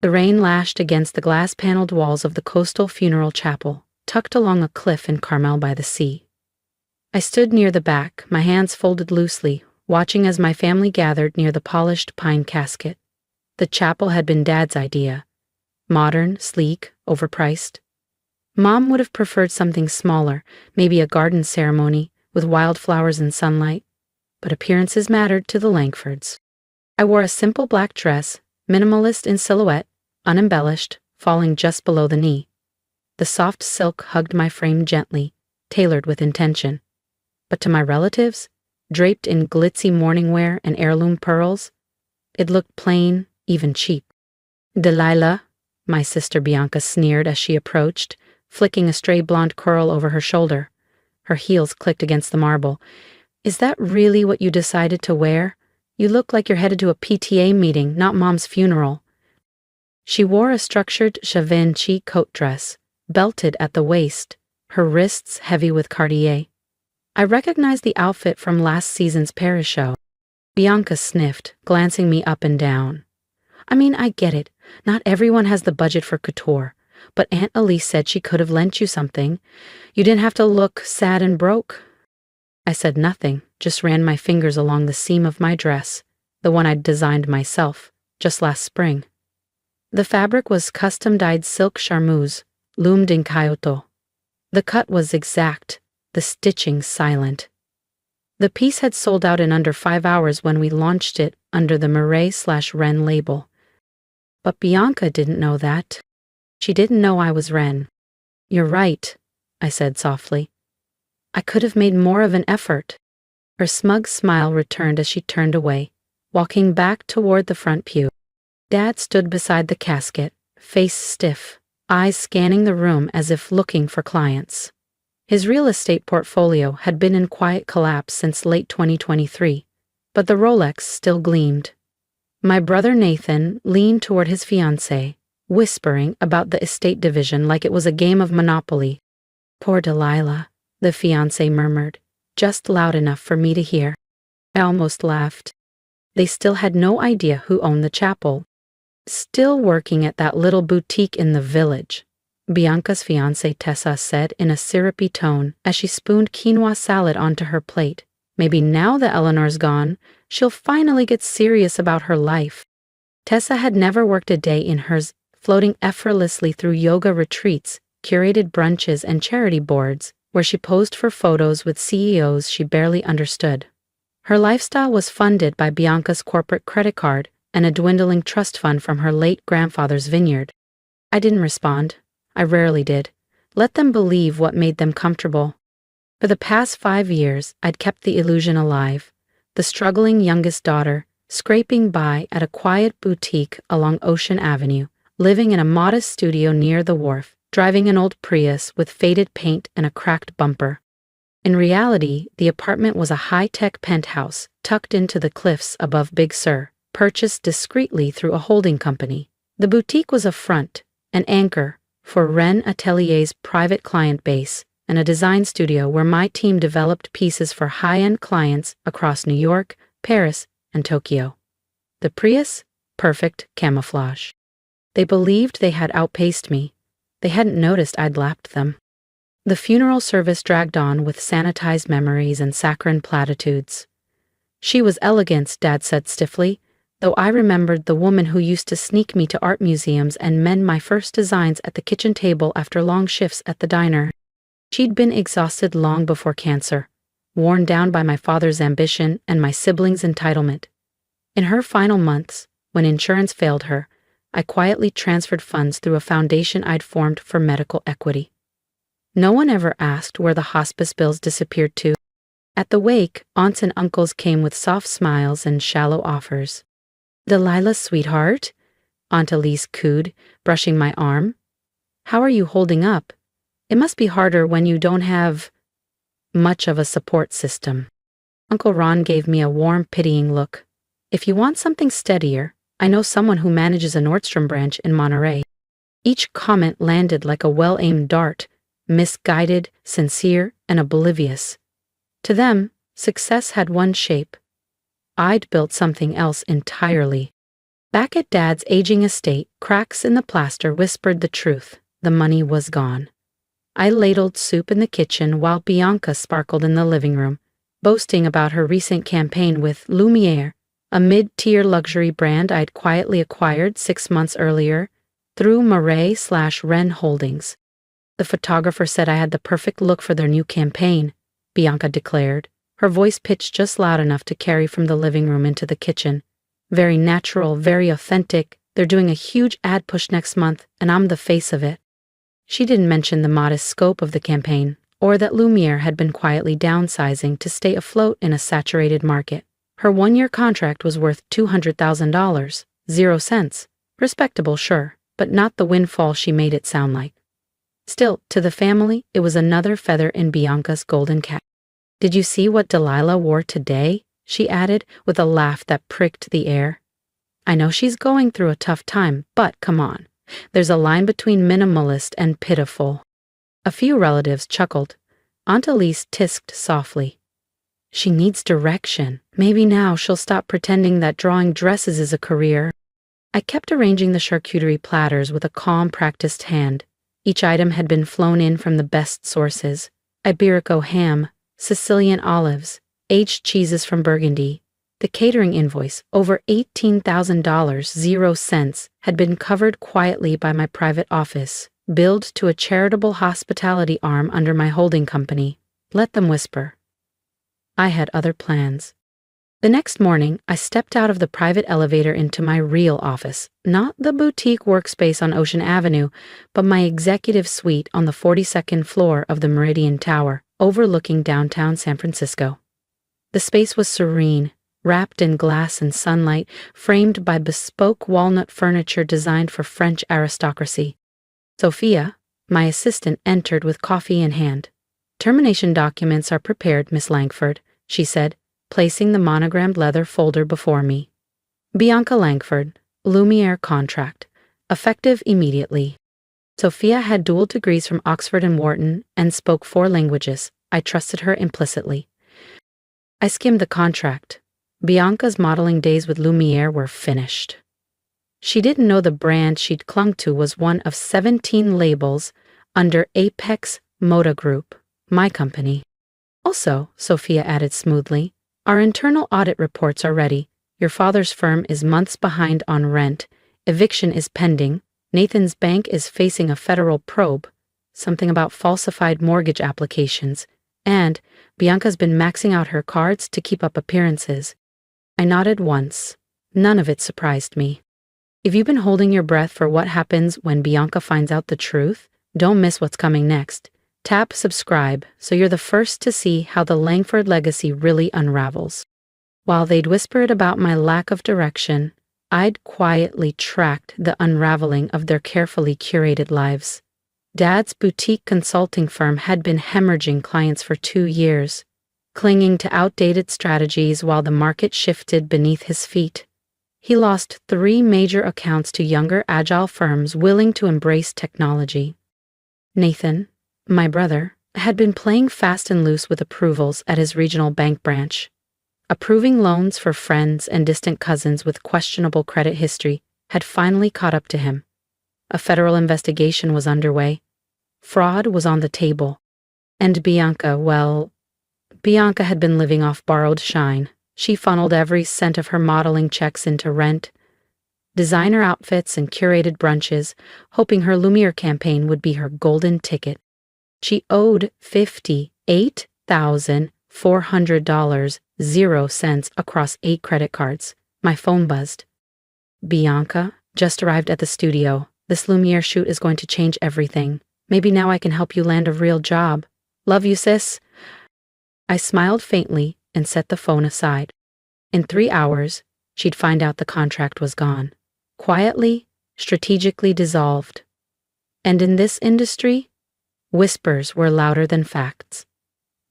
The rain lashed against the glass-paneled walls of the coastal funeral chapel, tucked along a cliff in Carmel by the sea. I stood near the back, my hands folded loosely, watching as my family gathered near the polished pine casket. The chapel had been Dad's idea. Modern, sleek, overpriced. Mom would have preferred something smaller, maybe a garden ceremony, with wildflowers and sunlight. But appearances mattered to the Langfords. I wore a simple black dress, minimalist in silhouette, unembellished, falling just below the knee. The soft silk hugged my frame gently, tailored with intention. But to my relatives, draped in glitzy morning wear and heirloom pearls, it looked plain, even cheap. "Delilah," my sister Bianca sneered as she approached, flicking a stray blonde curl over her shoulder. Her heels clicked against the marble. "Is that really what you decided to wear? You look like you're headed to a PTA meeting, not Mom's funeral." She wore a structured Givenchy coat dress, belted at the waist, her wrists heavy with Cartier. I recognized the outfit from last season's Paris show. Bianca sniffed, glancing me up and down. "I mean, I get it. Not everyone has the budget for couture. But Aunt Elise said she could have lent you something. You didn't have to look sad and broke." I said nothing, just ran my fingers along the seam of my dress, the one I'd designed myself, just last spring. The fabric was custom-dyed silk charmeuse, loomed in Kyoto. The cut was exact, the stitching silent. The piece had sold out in under 5 hours when we launched it under the Mireille/Ren label. But Bianca didn't know that. She didn't know I was Ren. "You're right," I said softly. "I could have made more of an effort." Her smug smile returned as she turned away, walking back toward the front pew. Dad stood beside the casket, face stiff, eyes scanning the room as if looking for clients. His real estate portfolio had been in quiet collapse since late 2023, but the Rolex still gleamed. My brother Nathan leaned toward his fiancée, whispering about the estate division like it was a game of Monopoly. "Poor Delilah," the fiancé murmured, just loud enough for me to hear. I almost laughed. They still had no idea who owned the chapel. "Still working at that little boutique in the village," Bianca's fiancé Tessa said in a syrupy tone as she spooned quinoa salad onto her plate. "Maybe now that Eleanor's gone, she'll finally get serious about her life." Tessa had never worked a day in hers, floating effortlessly through yoga retreats, curated brunches, and charity boards, where she posed for photos with CEOs she barely understood. Her lifestyle was funded by Bianca's corporate credit card and a dwindling trust fund from her late grandfather's vineyard. I didn't respond. I rarely did. Let them believe what made them comfortable. For the past 5 years, I'd kept the illusion alive. The struggling youngest daughter, scraping by at a quiet boutique along Ocean Avenue, living in a modest studio near the wharf, driving an old Prius with faded paint and a cracked bumper. In reality, the apartment was a high-tech penthouse tucked into the cliffs above Big Sur, purchased discreetly through a holding company. The boutique was a front, an anchor, for Ren Atelier's private client base, and a design studio where my team developed pieces for high-end clients across New York, Paris, and Tokyo. The Prius? Perfect camouflage. They believed they had outpaced me. They hadn't noticed I'd lapped them. The funeral service dragged on with sanitized memories and saccharine platitudes. "She was elegant," Dad said stiffly, though I remembered the woman who used to sneak me to art museums and mend my first designs at the kitchen table after long shifts at the diner. She'd been exhausted long before cancer, worn down by my father's ambition and my siblings' entitlement. In her final months, when insurance failed her, I quietly transferred funds through a foundation I'd formed for medical equity. No one ever asked where the hospice bills disappeared to. At the wake, aunts and uncles came with soft smiles and shallow offers. "Delilah, sweetheart," Aunt Elise cooed, brushing my arm. "How are you holding up? It must be harder when you don't have much of a support system." Uncle Ron gave me a warm, pitying look. "If you want something steadier, I know someone who manages a Nordstrom branch in Monterey." Each comment landed like a well-aimed dart, misguided, sincere, and oblivious. To them, success had one shape. I'd built something else entirely. Back at Dad's aging estate, cracks in the plaster whispered the truth. The money was gone. I ladled soup in the kitchen while Bianca sparkled in the living room, boasting about her recent campaign with Lumiere, a mid-tier luxury brand I'd quietly acquired 6 months earlier through Marais/Ren Holdings. The photographer said I had the perfect look for their new campaign, Bianca declared, her voice pitched just loud enough to carry from the living room into the kitchen. Very natural, very authentic. They're doing a huge ad push next month, and I'm the face of it. She didn't mention the modest scope of the campaign, or that Lumiere had been quietly downsizing to stay afloat in a saturated market. Her 1-year contract was worth $200,000, 0 cents. Respectable, sure, but not the windfall she made it sound like. Still, to the family, it was another feather in Bianca's golden cap. "Did you see what Delilah wore today?" she added, with a laugh that pricked the air. "I know she's going through a tough time, but come on. There's a line between minimalist and pitiful." A few relatives chuckled. Aunt Elise tisked softly. "She needs direction. Maybe now she'll stop pretending that drawing dresses is a career." I kept arranging the charcuterie platters with a calm, practiced hand. Each item had been flown in from the best sources: Iberico ham, Sicilian olives, aged cheeses from Burgundy. The catering invoice, over $18,000, 0 cents, had been covered quietly by my private office, billed to a charitable hospitality arm under my holding company. Let them whisper. I had other plans. The next morning, I stepped out of the private elevator into my real office, not the boutique workspace on Ocean Avenue, but my executive suite on the 42nd floor of the Meridian Tower, overlooking downtown San Francisco. The space was serene, wrapped in glass and sunlight, framed by bespoke walnut furniture designed for French aristocracy. Sophia, my assistant, entered with coffee in hand. "Termination documents are prepared, Miss Langford," she said, placing the monogrammed leather folder before me. "Bianca Langford, Lumiere contract, effective immediately." Sophia had dual degrees from Oxford and Wharton and spoke 4 languages. I trusted her implicitly. I skimmed the contract. Bianca's modeling days with Lumiere were finished. She didn't know the brand she'd clung to was one of 17 labels under Apex Moda Group, my company. "Also," Sophia added smoothly, "our internal audit reports are ready. Your father's firm is months behind on rent. Eviction is pending. Nathan's bank is facing a federal probe. Something about falsified mortgage applications. And Bianca's been maxing out her cards to keep up appearances." I nodded once. None of it surprised me. If you've been holding your breath for what happens when Bianca finds out the truth, don't miss what's coming next. Tap subscribe so you're the first to see how the Langford legacy really unravels. While they'd whispered about my lack of direction, I'd quietly tracked the unraveling of their carefully curated lives. Dad's boutique consulting firm had been hemorrhaging clients for 2 years, clinging to outdated strategies while the market shifted beneath his feet. He lost 3 major accounts to younger, agile firms willing to embrace technology. Nathan, my brother, had been playing fast and loose with approvals at his regional bank branch. Approving loans for friends and distant cousins with questionable credit history had finally caught up to him. A federal investigation was underway. Fraud was on the table. And Bianca, well, Bianca had been living off borrowed shine. She funneled every cent of her modeling checks into rent, designer outfits, and curated brunches, hoping her Lumiere campaign would be her golden ticket. She owed $58,400, 0 cents across 8 credit cards. My phone buzzed. "Bianca, just arrived at the studio. This Lumiere shoot is going to change everything. Maybe now I can help you land a real job. Love you, sis." I smiled faintly and set the phone aside. In 3 hours, she'd find out the contract was gone. Quietly, strategically dissolved. And in this industry, whispers were louder than facts.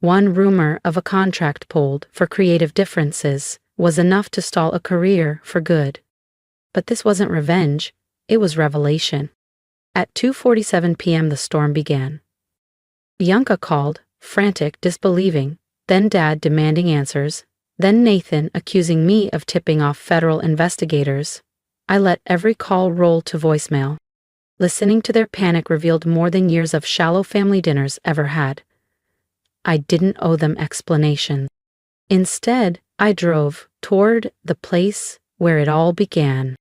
One rumor of a contract pulled for creative differences was enough to stall a career for good. But this wasn't revenge, it was revelation. At 2:47 p.m. the storm began. Bianca called, frantic, disbelieving, then Dad demanding answers, then Nathan accusing me of tipping off federal investigators. I let every call roll to voicemail. Listening to their panic revealed more than years of shallow family dinners ever had. I didn't owe them explanation. Instead, I drove toward the place where it all began.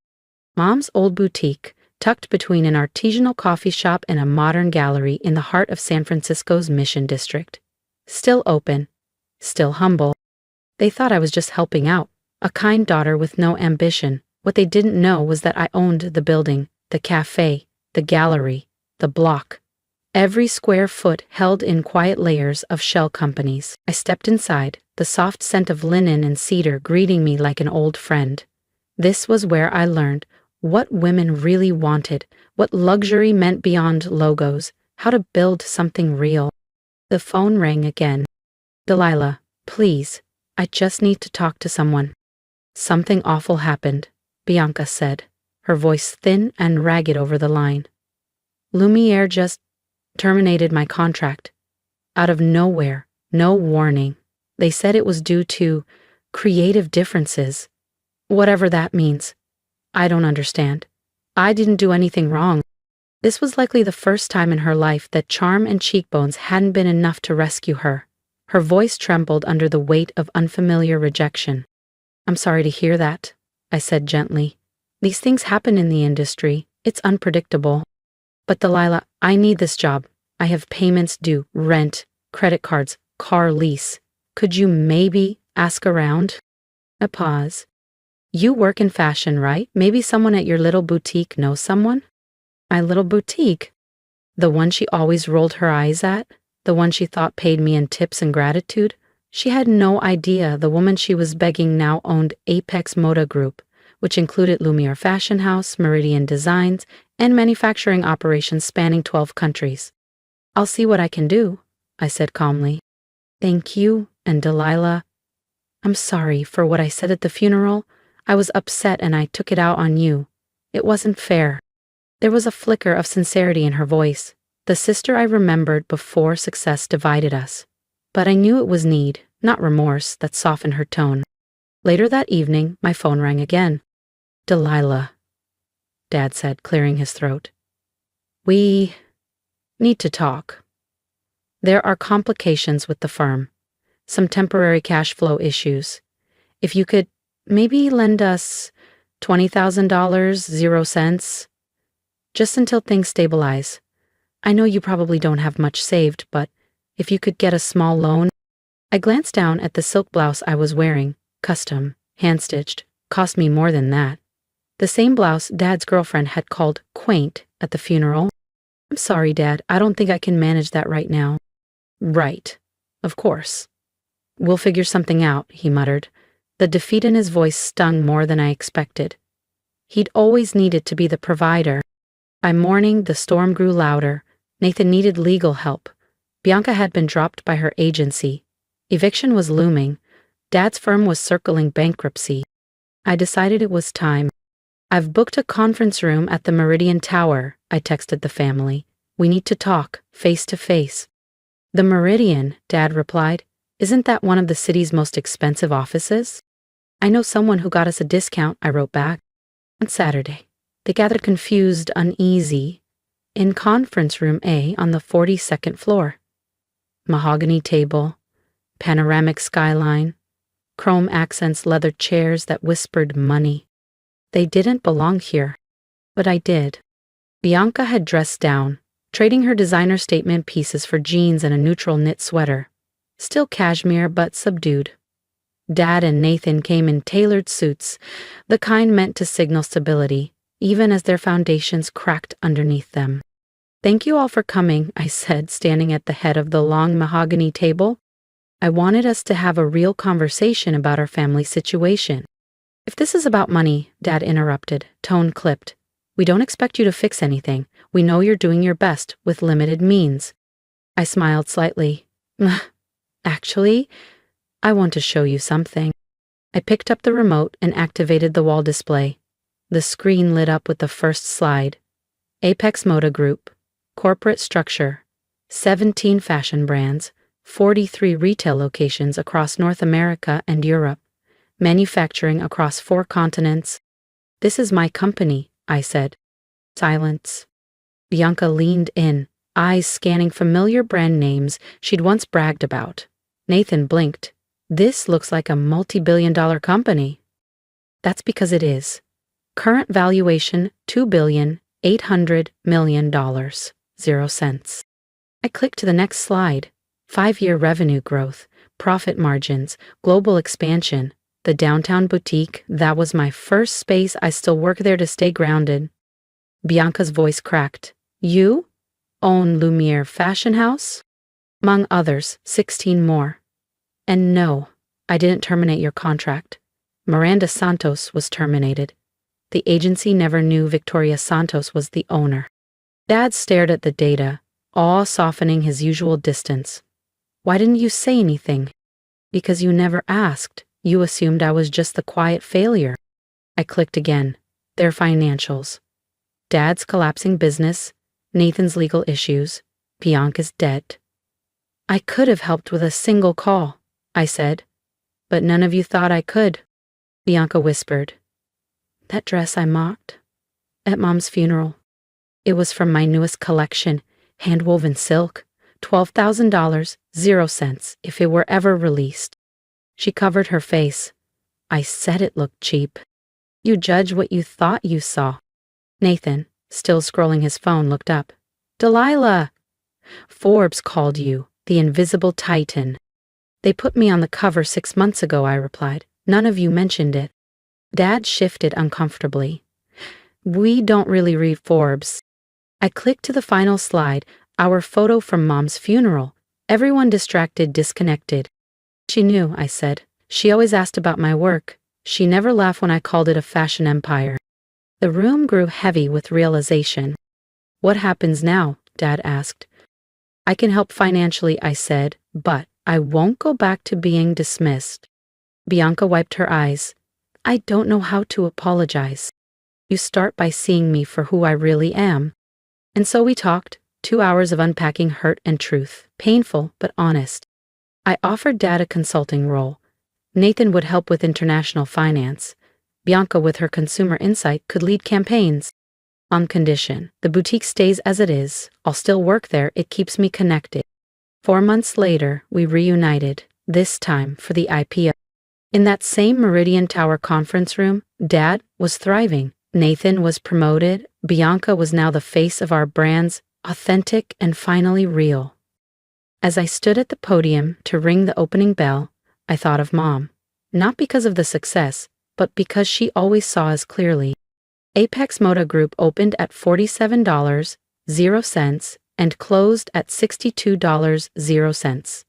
Mom's old boutique, tucked between an artisanal coffee shop and a modern gallery in the heart of San Francisco's Mission District. Still open, still humble. They thought I was just helping out, a kind daughter with no ambition. What they didn't know was that I owned the building, the cafe, the gallery, the block. Every square foot held in quiet layers of shell companies. I stepped inside, the soft scent of linen and cedar greeting me like an old friend. This was where I learned what women really wanted, what luxury meant beyond logos, how to build something real. The phone rang again. Delilah, please, I just need to talk to someone. Something awful happened, Bianca said, her voice thin and ragged over the line. Lumiere just terminated my contract. Out of nowhere, no warning. They said it was due to creative differences. Whatever that means. I don't understand. I didn't do anything wrong. This was likely the first time in her life that charm and cheekbones hadn't been enough to rescue her. Her voice trembled under the weight of unfamiliar rejection. I'm sorry to hear that, I said gently. These things happen in the industry. It's unpredictable. But Delilah, I need this job. I have payments due, rent, credit cards, car lease. Could you maybe ask around? A pause. You work in fashion, right? Maybe someone at your little boutique knows someone? My little boutique? The one she always rolled her eyes at? The one she thought paid me in tips and gratitude? She had no idea the woman she was begging now owned Apex Moda Group, which included Lumiere Fashion House, Meridian Designs, and manufacturing operations spanning 12 countries. I'll see what I can do, I said calmly. Thank you, and Delilah. I'm sorry for what I said at the funeral. I was upset and I took it out on you. It wasn't fair. There was a flicker of sincerity in her voice, the sister I remembered before success divided us. But I knew it was need, not remorse, that softened her tone. Later that evening, my phone rang again. Delilah, Dad said, clearing his throat. We need to talk. There are complications with the firm, some temporary cash flow issues. If you could maybe lend us $20,000, 0 cents, just until things stabilize. I know you probably don't have much saved, but if you could get a small loan. I glanced down at the silk blouse I was wearing, custom, hand-stitched, cost me more than that. The same blouse Dad's girlfriend had called quaint at the funeral. I'm sorry, Dad, I don't think I can manage that right now. Right, of course. We'll figure something out, he muttered. The defeat in his voice stung more than I expected. He'd always needed to be the provider. By morning, the storm grew louder. Nathan needed legal help. Bianca had been dropped by her agency. Eviction was looming. Dad's firm was circling bankruptcy. I decided it was time. I've booked a conference room at the Meridian Tower, I texted the family. We need to talk, face to face. The Meridian, Dad replied. Isn't that one of the city's most expensive offices? I know someone who got us a discount, I wrote back. On Saturday, they gathered confused, uneasy, in conference room A on the 42nd floor. Mahogany table, panoramic skyline, chrome accents, leather chairs that whispered money. They didn't belong here, but I did. Bianca had dressed down, trading her designer statement pieces for jeans and a neutral knit sweater. Still cashmere, but subdued. Dad and Nathan came in tailored suits, the kind meant to signal stability, even as their foundations cracked underneath them. Thank you all for coming, I said, standing at the head of the long mahogany table. I wanted us to have a real conversation about our family situation. If this is about money, Dad interrupted, tone clipped. We don't expect you to fix anything. We know you're doing your best with limited means. I smiled slightly. Actually, I want to show you something. I picked up the remote and activated the wall display. The screen lit up with the first slide. Apex Moda Group, corporate structure, 17 fashion brands, 43 retail locations across North America and Europe, manufacturing across 4 continents. This is my company, I said. Silence. Bianca leaned in, eyes scanning familiar brand names she'd once bragged about. Nathan blinked. This looks like a multi-billion-dollar company. That's because it is. Current valuation, $2,800,000,000. 0 cents. I clicked to the next slide. 5-year revenue growth, profit margins, global expansion. The downtown boutique, that was my first space. I still work there to stay grounded. Bianca's voice cracked. You own Lumiere Fashion House? Among others, 16 more. And no, I didn't terminate your contract. Miranda Santos was terminated. The agency never knew Victoria Santos was the owner. Dad stared at the data, awe softening his usual distance. Why didn't you say anything? Because you never asked. You assumed I was just the quiet failure. I clicked again. Their financials. Dad's collapsing business, Nathan's legal issues, Bianca's debt. I could have helped with a single call, I said. But none of you thought I could. Bianca whispered. That dress I mocked at Mom's funeral. It was from my newest collection, hand-woven silk, $12,000, 0 cents, if it were ever released. She covered her face. I said it looked cheap. You judge what you thought you saw. Nathan, still scrolling his phone, looked up. Delilah! Forbes called you the Invisible Titan. They put me on the cover 6 months ago, I replied. None of you mentioned it. Dad shifted uncomfortably. We don't really read Forbes. I clicked to the final slide, our photo from Mom's funeral. Everyone distracted, disconnected. She knew, I said. She always asked about my work. She never laughed when I called it a fashion empire. The room grew heavy with realization. What happens now? Dad asked. I can help financially, I said, but I won't go back to being dismissed. Bianca wiped her eyes. I don't know how to apologize. You start by seeing me for who I really am. And so we talked, 2 hours of unpacking hurt and truth, painful but honest. I offered Dad a consulting role. Nathan would help with international finance. Bianca, with her consumer insight, could lead campaigns. On condition, the boutique stays as it is. I'll still work there. It keeps me connected. 4 months later, we reunited, this time for the IPO. In that same Meridian Tower conference room, Dad was thriving. Nathan was promoted. Bianca was now the face of our brands, authentic and finally real. As I stood at the podium to ring the opening bell, I thought of Mom. Not because of the success, but because she always saw us clearly. Apex Moda Group opened at $47, 0 cents, and closed at $62, 0 cents,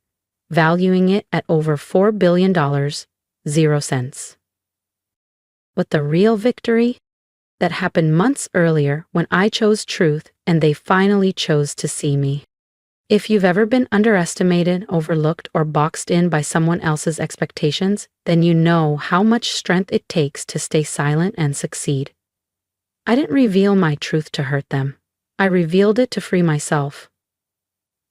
valuing it at over $4 billion, 0 cents. But the real victory? That happened months earlier when I chose truth and they finally chose to see me. If you've ever been underestimated, overlooked, or boxed in by someone else's expectations, then you know how much strength it takes to stay silent and succeed. I didn't reveal my truth to hurt them. I revealed it to free myself.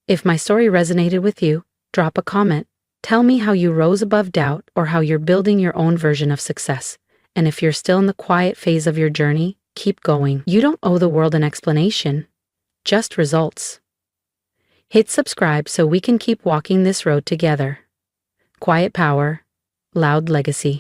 If my story resonated with you, drop a comment. Tell me how you rose above doubt or how you're building your own version of success. And if you're still in the quiet phase of your journey, keep going. You don't owe the world an explanation, just results. Hit subscribe so we can keep walking this road together. Quiet power, loud legacy.